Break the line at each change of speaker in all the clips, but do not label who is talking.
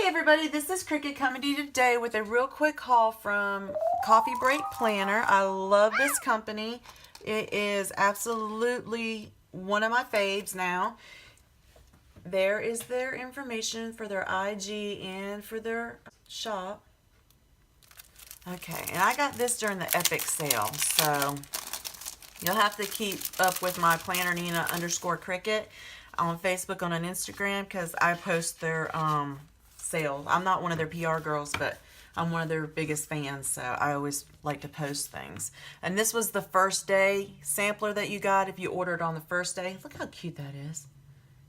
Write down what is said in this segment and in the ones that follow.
Everybody, this is Cricket coming to you today with a real quick haul from Coffee Break Planner. I love this company. It is absolutely one of my faves now. There is their information for their IG and for their shop. Okay, and I got this during the Epic sale, so you'll have to keep up with my Planner Nina _Cricket on Facebook and on Instagram because I post their sales. I'm not one of their PR girls, but I'm one of their biggest fans, so I always like to post things. And this was the first day sampler that you got if you ordered on the first day. Look how cute that is.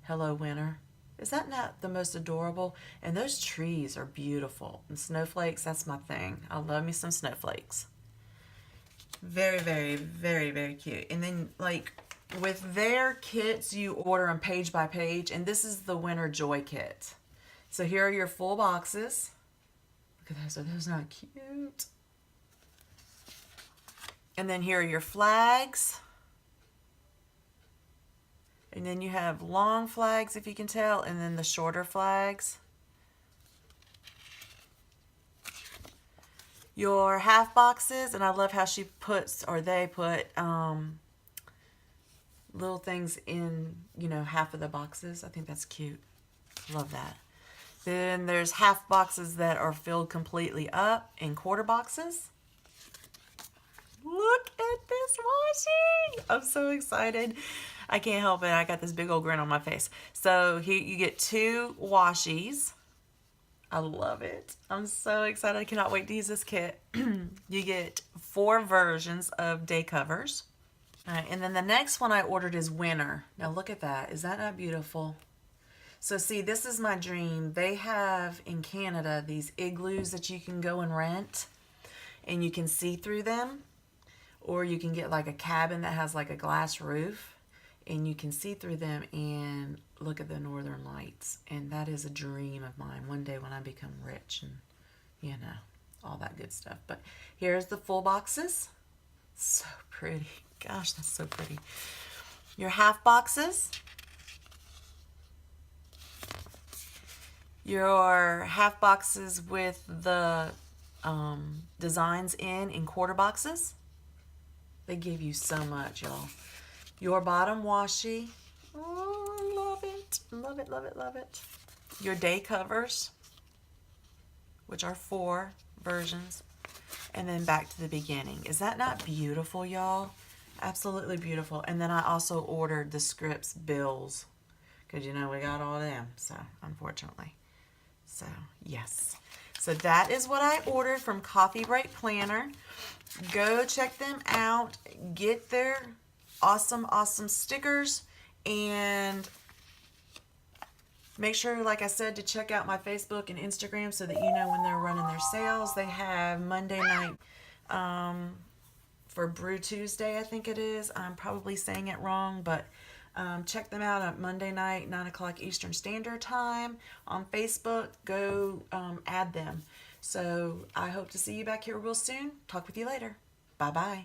Hello, winter. Is that not the most adorable? And those trees are beautiful. And snowflakes, that's my thing. I love me some snowflakes. Very, very, very, very cute. And then, like, with their kits, you order them page by page. And this is the Winter Joy Kit. So here are your full boxes. Look at those. Are those not cute? And then here are your flags. And then you have long flags, if you can tell, and then the shorter flags. Your half boxes, and I love how she puts, or they put, little things in, you know, half of the boxes. I think that's cute. Love that. Then there's half boxes that are filled completely up in quarter boxes. Look at this washi! I'm so excited. I can't help it. I got this big old grin on my face. So here you get 2 washies. I love it. I'm so excited. I cannot wait to use this kit. You get 4 versions of day covers. All right, and then the next one I ordered is winter. Now look at that. Is that not beautiful? So see, this is my dream. They have in Canada these igloos that you can go and rent, and you can see through them. Or you can get like a cabin that has like a glass roof and you can see through them and look at the northern lights. And that is a dream of mine one day when I become rich and, you know, all that good stuff. But here's the full boxes. So pretty. Gosh, that's so pretty. Your half boxes. Your half boxes with the designs in quarter boxes. They give you so much, y'all. Your bottom washi. Oh, I love it. Love it, love it, love it. Your day covers, which are 4 versions. And then back to the beginning. Is that not beautiful, y'all? Absolutely beautiful. And then I also ordered the scripts bills. Because, you know, we got all of them. So, unfortunately. So, yes. So that is what I ordered from Coffee Break Planner. Go check them out. Get their awesome, awesome stickers. And make sure, like I said, to check out my Facebook and Instagram so that you know when they're running their sales. They have Monday night for Brew Tuesday, I think it is. I'm probably saying it wrong, but check them out at Monday night, 9 o'clock Eastern Standard Time on Facebook. Go add them. So I hope to see you back here real soon. Talk with you later. Bye-bye.